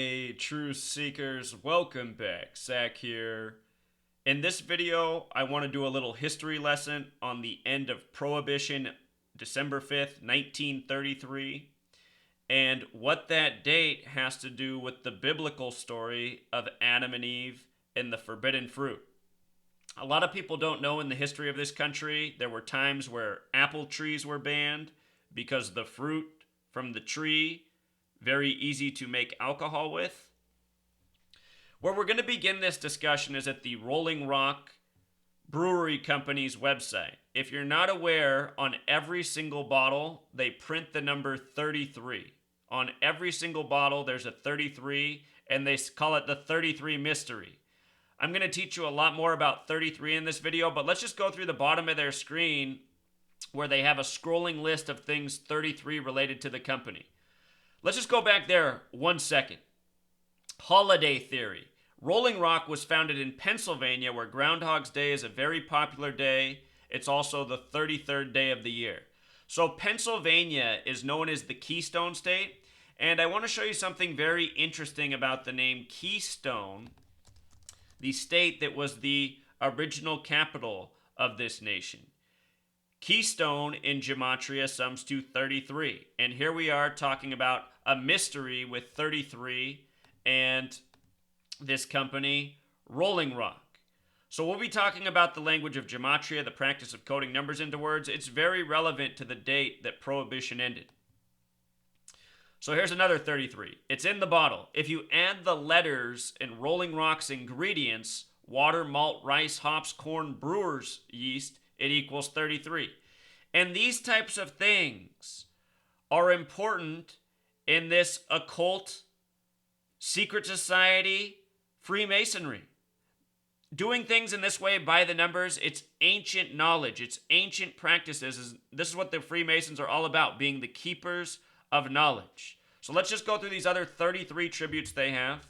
Hey, Truth Seekers, welcome back. Zach here. In this video, I want to do a little history lesson on the end of Prohibition, December 5th, 1933, and what that date has to do with the biblical story of Adam and Eve and the forbidden fruit. A lot of people don't know in the history of this country, there were times where apple trees were banned because the fruit from the tree very easy to make alcohol with. Where we're going to begin this discussion is at the Rolling Rock Brewery Company's website. If you're not aware, on every single bottle, they print the number 33. On every single bottle, there's a 33, and they call it the 33 mystery. I'm going to teach you a lot more about 33 in this video, but let's just go through the bottom of their screen where they have a scrolling list of things 33 related to the company. Let's just go back there 1 second. Holiday theory. Rolling Rock was founded in Pennsylvania, where Groundhog's Day is a very popular day. It's also the 33rd day of the year. So Pennsylvania is known as the Keystone State, and I want to show you something very interesting about the name Keystone, the state that was the original capital of this nation. Keystone in Gematria sums to 33. And here we are talking about a mystery with 33 and this company, Rolling Rock. So we'll be talking about the language of Gematria, the practice of coding numbers into words. It's very relevant to the date that Prohibition ended. So here's another 33. It's in the bottle. If you add the letters in Rolling Rock's ingredients, water, malt, rice, hops, corn, brewer's yeast, it equals 33. And these types of things are important in this occult, secret society, Freemasonry. Doing things in this way by the numbers, it's ancient knowledge, it's ancient practices. This is what the Freemasons are all about, being the keepers of knowledge. So let's just go through these other 33 tributes they have.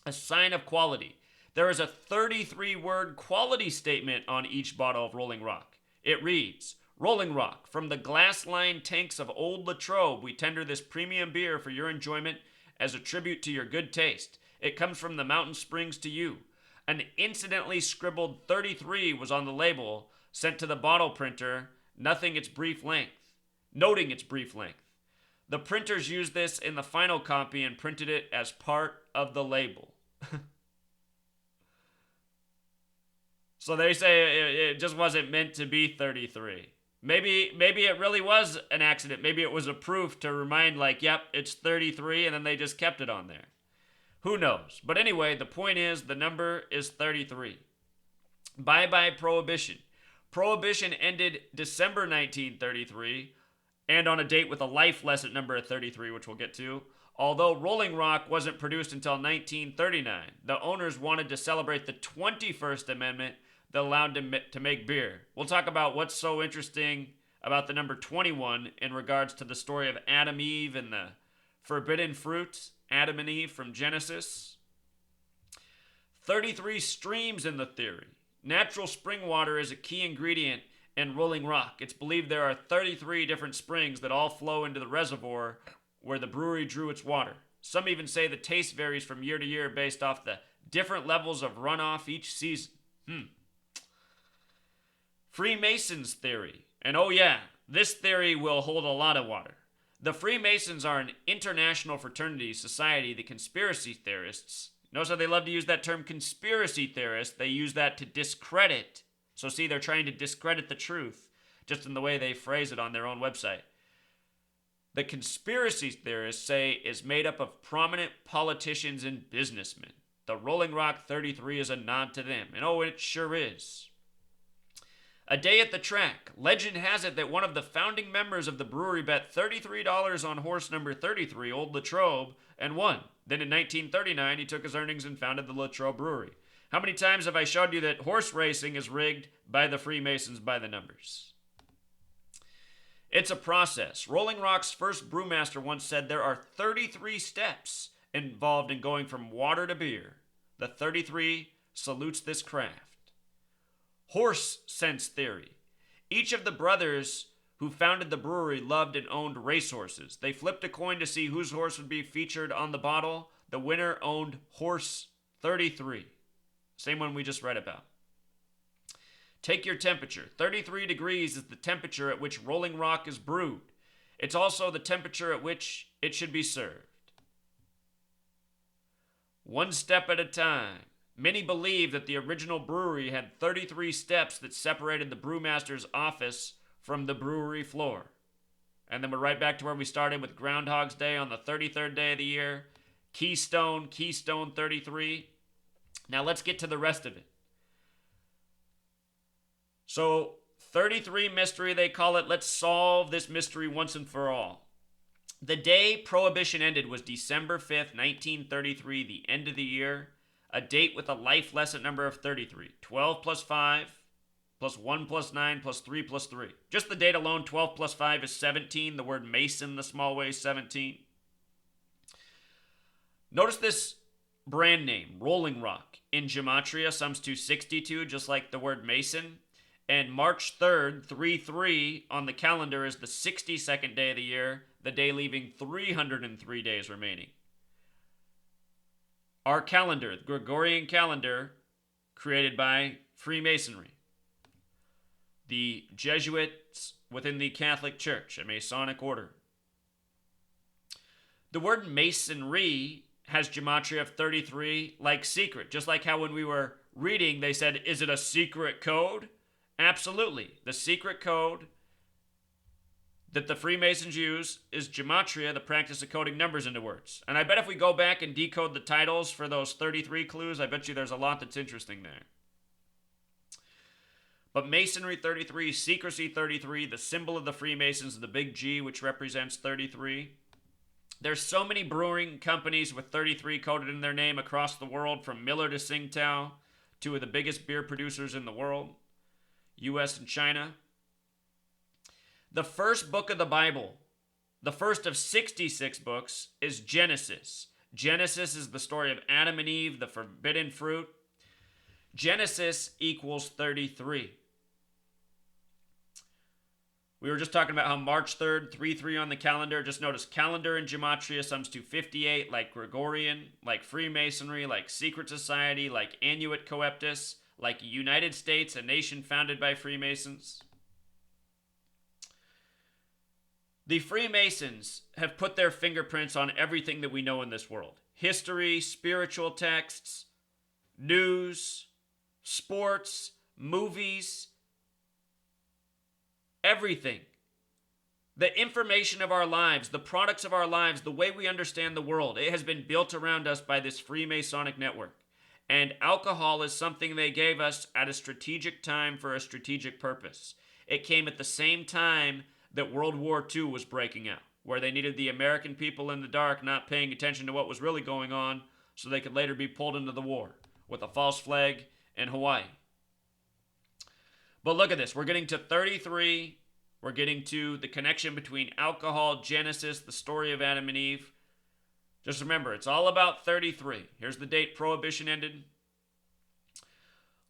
A sign of quality. There is a 33-word quality statement on each bottle of Rolling Rock. It reads, Rolling Rock, from the glass-lined tanks of Old Latrobe, we tender this premium beer for your enjoyment as a tribute to your good taste. It comes from the mountain springs to you. An incidentally scribbled 33 was on the label, sent to the bottle printer, noting its brief length. The printers used this in the final copy and printed it as part of the label. So they say it just wasn't meant to be 33. Maybe it really was an accident. Maybe it was a proof to remind, like, yep, it's 33, and then they just kept it on there. Who knows? But anyway, the point is the number is 33. Bye-bye Prohibition. Prohibition ended December 1933, and on a date with a life lesson number of 33, which we'll get to. Although Rolling Rock wasn't produced until 1939, the owners wanted to celebrate the 21st Amendment that allowed them to make beer. We'll talk about what's so interesting about the number 21 in regards to the story of Adam, Eve, and the forbidden fruit, Adam and Eve from Genesis. 33 streams in the theory. Natural spring water is a key ingredient in Rolling Rock. It's believed there are 33 different springs that all flow into the reservoir where the brewery drew its water. Some even say the taste varies from year to year based off the different levels of runoff each season. Freemasons theory. And oh yeah, this theory will hold a lot of water. The Freemasons are an international fraternity society. The conspiracy theorists, notice how they love to use that term conspiracy theorist. They use that to discredit. So see, they're trying to discredit the truth just in the way they phrase it on their own website. The conspiracy theorists say is made up of prominent politicians and businessmen. The Rolling Rock 33 is a nod to them. And oh, it sure is. A day at the track. Legend has it that one of the founding members of the brewery bet $33 on horse number 33, Old Latrobe, and won. Then in 1939, he took his earnings and founded the Latrobe Brewery. How many times have I showed you that horse racing is rigged by the Freemasons by the numbers? It's a process. Rolling Rock's first brewmaster once said there are 33 steps involved in going from water to beer. The 33 salutes this craft. Horse sense theory. Each of the brothers who founded the brewery loved and owned racehorses. They flipped a coin to see whose horse would be featured on the bottle. the winner owned horse 33. Same one we just read about. Take your temperature. 33 degrees is the temperature at which Rolling Rock is brewed. It's also the temperature at which it should be served. One step at a time. Many believe that the original brewery had 33 steps that separated the brewmaster's office from the brewery floor. And then we're right back to where we started with Groundhog's Day on the 33rd day of the year. Keystone 33. Now let's get to the rest of it. So 33 mystery, they call it. Let's solve this mystery once and for all. The day Prohibition ended was December 5th, 1933, the end of the year. A date with a life lesson number of 33. 12 plus 5 plus 1 plus 9 plus 3 plus 3. Just the date alone, 12 plus 5 is 17. The word Mason, the small way, 17. Notice this brand name, Rolling Rock. In Gematria, sums to 62, just like the word Mason. And March 3rd, 3-3 on the calendar is the 62nd day of the year, the day leaving 303 days remaining. Our calendar, the Gregorian calendar, created by Freemasonry. The Jesuits within the Catholic Church, a Masonic order. The word Masonry has Gematria of 33 like secret, just like how when we were reading they said, is it a secret code? Absolutely. The secret code that the Freemasons use is Gematria, the practice of coding numbers into words. And I bet if we go back and decode the titles for those 33 clues, I bet you there's a lot that's interesting there. But Masonry 33, Secrecy 33, the symbol of the Freemasons, the big G, which represents 33. There's so many brewing companies with 33 coded in their name across the world, from Miller to Tsingtao, two of the biggest beer producers in the world, U.S. and China. The first book of the Bible, the first of 66 books, is Genesis. Genesis is the story of Adam and Eve, the forbidden fruit. Genesis equals 33. We were just talking about how March 3rd, 3-3 on the calendar. Just notice calendar in Gematria sums to 58, like Gregorian, like Freemasonry, like secret society, like Annuit Coeptus, like United States, a nation founded by Freemasons. The Freemasons have put their fingerprints on everything that we know in this world. History, spiritual texts, news, sports, movies, everything. The information of our lives, the products of our lives, the way we understand the world, it has been built around us by this Freemasonic network. And alcohol is something they gave us at a strategic time for a strategic purpose. It came at the same time that World War II was breaking out, where they needed the American people in the dark not paying attention to what was really going on so they could later be pulled into the war with a false flag in Hawaii. But look at this. We're getting to 33. We're getting to the connection between alcohol, Genesis, the story of Adam and Eve. Just remember, it's all about 33. Here's the date Prohibition ended.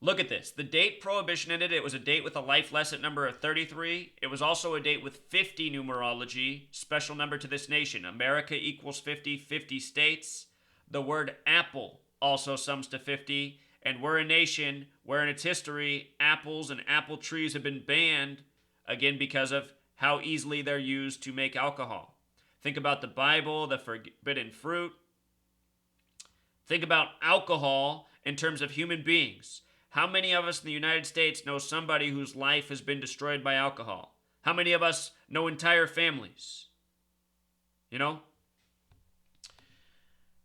Look at this. The date Prohibition ended, it was a date with a life lesson number of 33. It was also a date with 50 numerology, special number to this nation. America equals 50, 50 states. The word apple also sums to 50. And we're a nation where in its history, apples and apple trees have been banned, again, because of how easily they're used to make alcohol. Think about the Bible, the forbidden fruit. Think about alcohol in terms of human beings. How many of us in the United States know somebody whose life has been destroyed by alcohol? How many of us know entire families? You know?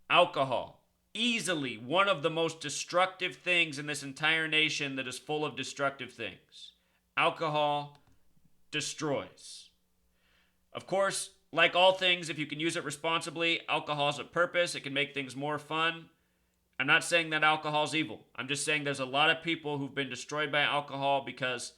Alcohol. Easily one of the most destructive things in this entire nation that is full of destructive things. Alcohol destroys. Of course, like all things, if you can use it responsibly, alcohol has a purpose. It can make things more fun. I'm not saying that alcohol is evil. I'm just saying there's a lot of people who've been destroyed by alcohol because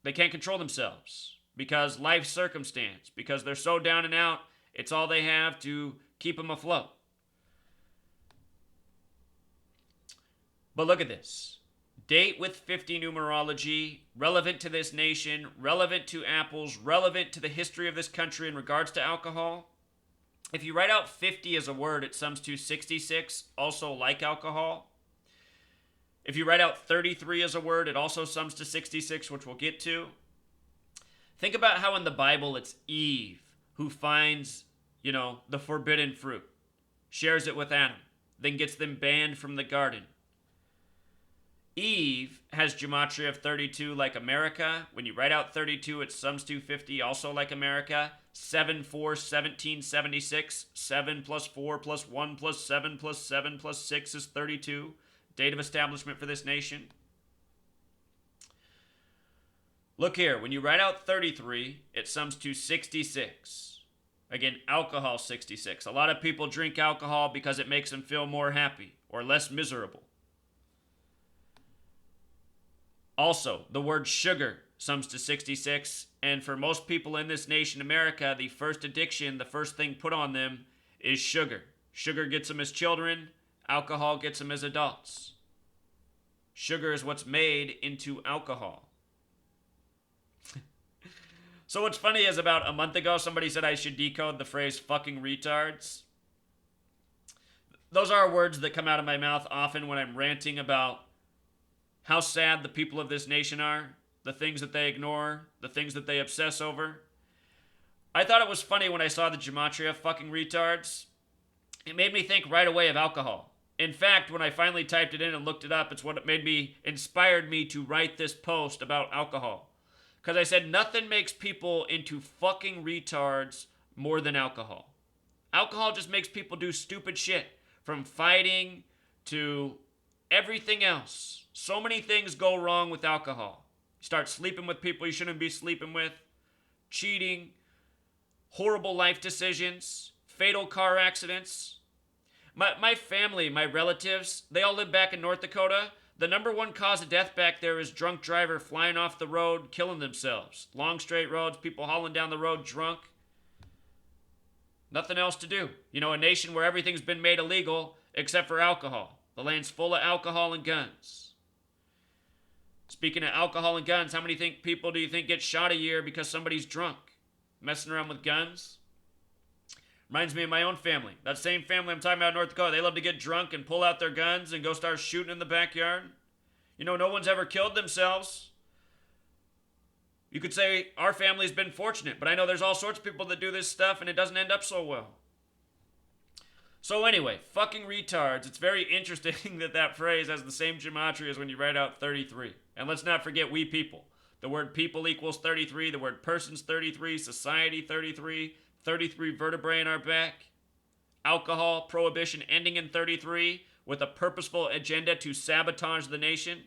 they can't control themselves, because life circumstance, because they're so down and out, it's all they have to keep them afloat. But look at this. Date with 50 numerology, relevant to this nation, relevant to apples, relevant to the history of this country in regards to alcohol. If you write out 50 as a word, it sums to 66, also like alcohol. If you write out 33 as a word, it also sums to 66, which we'll get to. Think about how in the Bible it's Eve who finds, the forbidden fruit, shares it with Adam, then gets them banned from the garden. Eve has Gematria of 32 like America. When you write out 32, it sums to 50, also like America. 7, 4, 1776. 7 plus 4 plus 1 plus 7 plus 7 plus 6 is 32. Date of establishment for this nation. Look here. When you write out 33, it sums to 66. Again, alcohol 66. A lot of people drink alcohol because it makes them feel more happy or less miserable. Also, the word sugar sums to 66, and for most people in this nation, America, the first addiction, the first thing put on them is sugar. Sugar gets them as children, alcohol gets them as adults. Sugar is what's made into alcohol. So what's funny is about a month ago, somebody said I should decode the phrase fucking retards. Those are words that come out of my mouth often when I'm ranting about how sad the people of this nation are, the things that they ignore, the things that they obsess over. I thought it was funny when I saw the Gematria fucking retards. It made me think right away of alcohol. In fact, when I finally typed it in and looked it up, it's what inspired me to write this post about alcohol. Because I said nothing makes people into fucking retards more than alcohol. Alcohol just makes people do stupid shit, from fighting to everything else. So many things go wrong with alcohol. You start sleeping with people you shouldn't be sleeping with, cheating, horrible life decisions, fatal car accidents. My family, my relatives, they all live back in North Dakota. The number one cause of death back there is drunk driver flying off the road, killing themselves. Long straight roads, people hauling down the road drunk. Nothing else to do. A nation where everything's been made illegal except for alcohol. The land's full of alcohol and guns. Speaking of alcohol and guns, how many people do you think get shot a year because somebody's drunk? Messing around with guns? Reminds me of my own family. That same family I'm talking about in North Dakota, they love to get drunk and pull out their guns and go start shooting in the backyard. No one's ever killed themselves. You could say our family's been fortunate, but I know there's all sorts of people that do this stuff and it doesn't end up so well. So anyway, fucking retards. It's very interesting that phrase has the same gematria as when you write out 33. And let's not forget we people. The word people equals 33. The word person's 33. Society 33. 33 vertebrae in our back. Alcohol, prohibition ending in 33 with a purposeful agenda to sabotage the nation.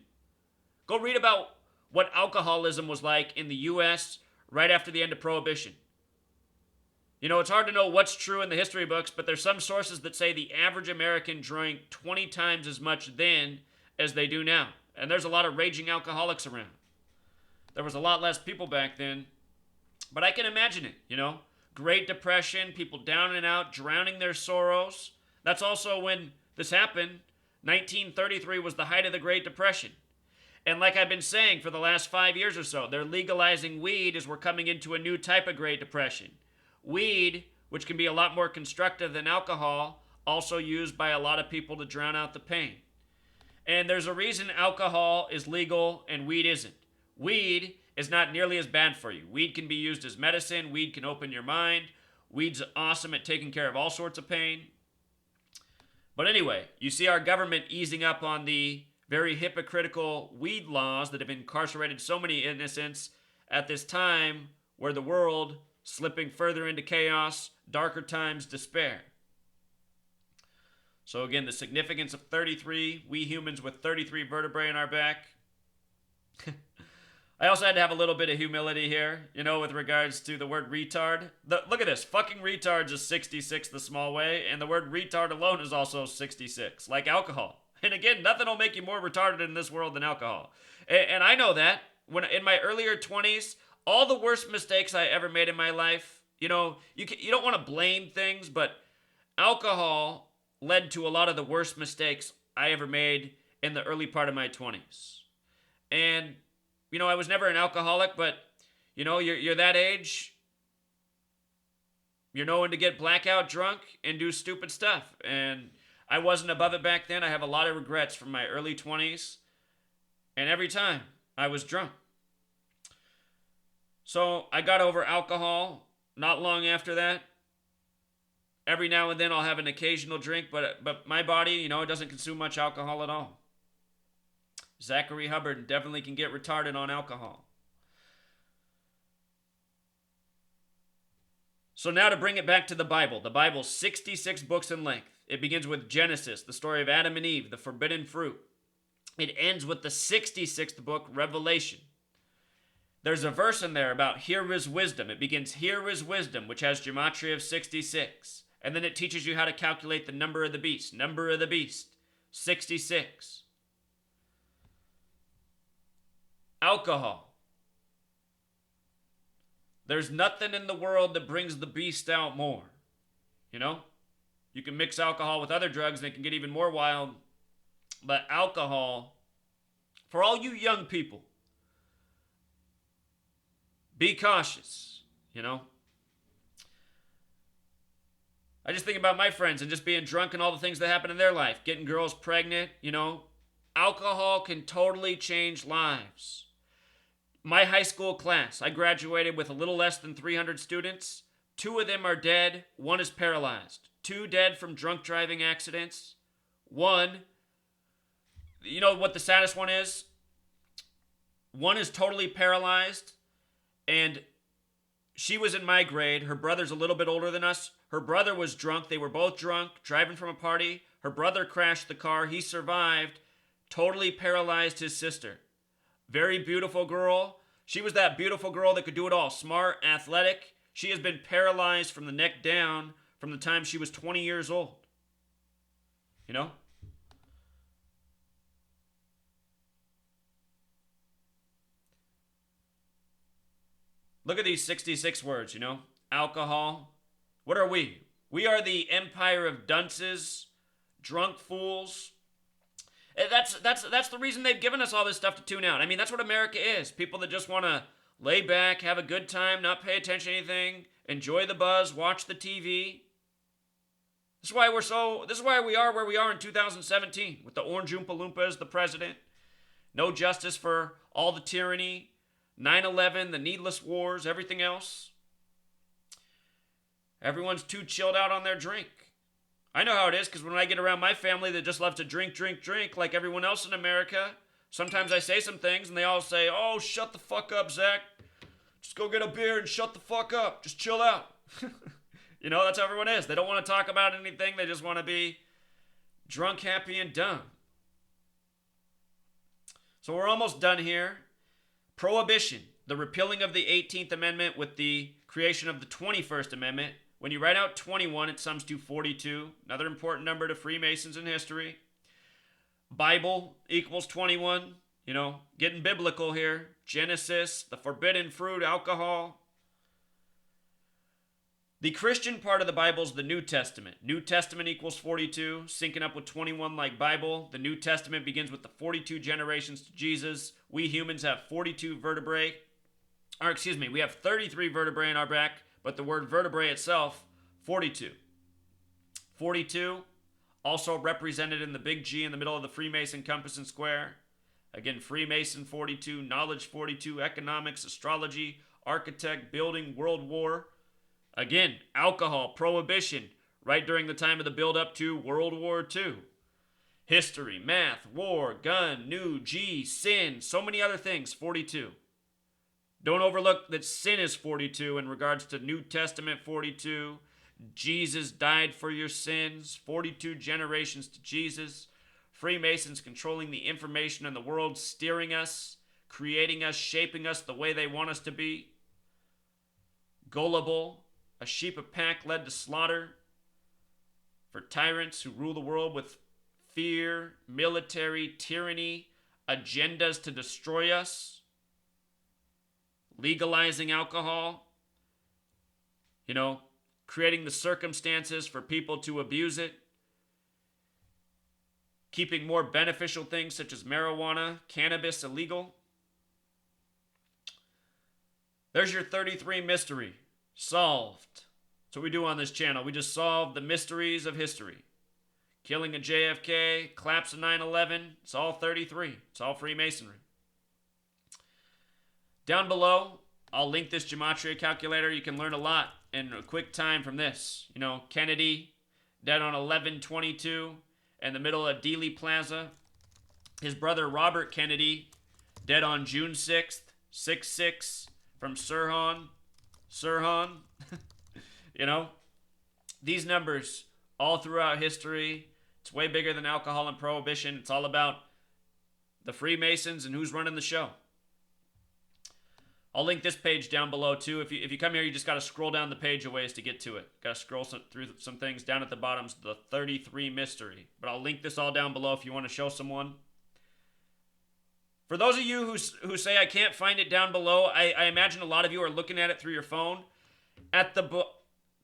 Go read about what alcoholism was like in the U.S. right after the end of Prohibition. It's hard to know what's true in the history books, but there's some sources that say the average American drank 20 times as much then as they do now. And there's a lot of raging alcoholics around. There was a lot less people back then. But I can imagine it, Great Depression, people down and out, drowning their sorrows. That's also when this happened. 1933 was the height of the Great Depression. And like I've been saying for the last 5 years or so, they're legalizing weed as we're coming into a new type of Great Depression. Weed, which can be a lot more constructive than alcohol, also used by a lot of people to drown out the pain. And there's a reason alcohol is legal and weed isn't. Weed is not nearly as bad for you. Weed can be used as medicine. Weed can open your mind. Weed's awesome at taking care of all sorts of pain. But anyway, you see our government easing up on the very hypocritical weed laws that have incarcerated so many innocents at this time where the world slipping further into chaos, darker times, despair. So again, the significance of 33, we humans with 33 vertebrae in our back. I also had to have a little bit of humility here, with regards to the word retard. Look at this, fucking retards is 66 the small way, and the word retard alone is also 66, like alcohol. And again, nothing will make you more retarded in this world than alcohol. And I know that. When in my earlier 20s, all the worst mistakes I ever made in my life, you don't want to blame things, but alcohol led to a lot of the worst mistakes I ever made in the early part of my 20s. And, I was never an alcoholic, but, you're that age, you're known to get blackout drunk and do stupid stuff. And I wasn't above it back then. I have a lot of regrets from my early 20s. And every time I was drunk. So I got over alcohol not long after that. Every now and then I'll have an occasional drink, but my body, it doesn't consume much alcohol at all. Zachary Hubbard definitely can get retarded on alcohol. So now to bring it back to the Bible. The Bible's 66 books in length. It begins with Genesis, the story of Adam and Eve, the forbidden fruit. It ends with the 66th book, Revelation. There's a verse in there about here is wisdom. It begins, here is wisdom, which has Gematria of 66. And then it teaches you how to calculate the number of the beast. Number of the beast, 66. Alcohol. There's nothing in the world that brings the beast out more. You can mix alcohol with other drugs and it can get even more wild. But alcohol, for all you young people, be cautious, I just think about my friends and just being drunk and all the things that happen in their life. Getting girls pregnant, Alcohol can totally change lives. My high school class, I graduated with a little less than 300 students. 2 of them are dead. 1 is paralyzed. 2 dead from drunk driving accidents. 1, you know what the saddest one is? 1 is totally paralyzed. And she was in my grade. Her brother's a little bit older than us. Her brother was drunk. They were both drunk, driving from a party. Her brother crashed the car. He survived. Totally paralyzed his sister. Very beautiful girl. She was that beautiful girl that could do it all. Smart, athletic. She has been paralyzed from the neck down from the time she was 20 years old. Look at these 66 words, Alcohol. What are we? We are the empire of dunces, drunk fools. That's the reason they've given us all this stuff to tune out. I mean, that's what America is. People that just want to lay back, have a good time, not pay attention to anything, enjoy the buzz, watch the TV. This is why we are where we are in 2017 with the Orange Oompa Loompa as the president. No justice for all the tyranny, 9/11, the needless wars, everything else. Everyone's too chilled out on their drink. I know how it is because when I get around my family that just loves to drink like everyone else in America, sometimes I say some things and they all say, oh, shut the fuck up, Zach. Just go get a beer and shut the fuck up. Just chill out. That's how everyone is. They don't want to talk about anything. They just want to be drunk, happy, and dumb. So we're almost done here. Prohibition, the repealing of the 18th Amendment with the creation of the 21st Amendment. When you write out 21, it sums to 42. Another important number to Freemasons in history. Bible equals 21. Getting biblical here. Genesis, the forbidden fruit, alcohol. The Christian part of the Bible is the New Testament. New Testament equals 42, syncing up with 21 like Bible. The New Testament begins with the 42 generations to Jesus. We humans have 42 vertebrae. We have 33 vertebrae in our back. But the word vertebrae itself, 42. 42, also represented in the big G in the middle of the Freemason compass and square. Again, Freemason 42, knowledge 42, economics, astrology, architect, building, world war. Again, alcohol, prohibition, right during the time of the build-up to World War II. History, math, war, gun, new, G, sin, so many other things, 42. Don't overlook that sin is 42 in regards to New Testament 42. Jesus died for your sins. 42 generations to Jesus. Freemasons controlling the information in the world, steering us, creating us, shaping us the way they want us to be. Gullible, a sheep of pack led to slaughter. For tyrants who rule the world with fear, military, tyranny, agendas to destroy us. Legalizing alcohol, creating the circumstances for people to abuse it, keeping more beneficial things such as marijuana, cannabis illegal. There's your 33 mystery solved. That's what we do on this channel. We just solve the mysteries of history. Killing a JFK, collapse of 9/11, it's all 33. It's all Freemasonry. Down below, I'll link this Gematria calculator. You can learn a lot in a quick time from this. You know, Kennedy, dead on 11/22, in the middle of Dealey Plaza. His brother Robert Kennedy, dead on June 6th, 6/6, from Sirhan. You know, these numbers all throughout history. It's way bigger than alcohol and prohibition. It's all about the Freemasons and who's running the show. I'll link this page down below too. If you come here, you just got to scroll down the page a ways to get to it. Got to scroll through some things. Down at the bottom's the 33 mystery. But I'll link this all down below if you want to show someone. For those of you who say I can't find it down below, I imagine a lot of you are looking at it through your phone. At the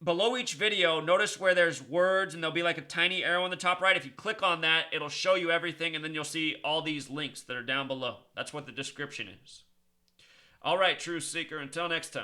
below each video, notice where there's words and there'll be like a tiny arrow on the top right. If you click on that, it'll show you everything, and then you'll see all these links that are down below. That's what the description is. All right, Truth Seeker, until next time.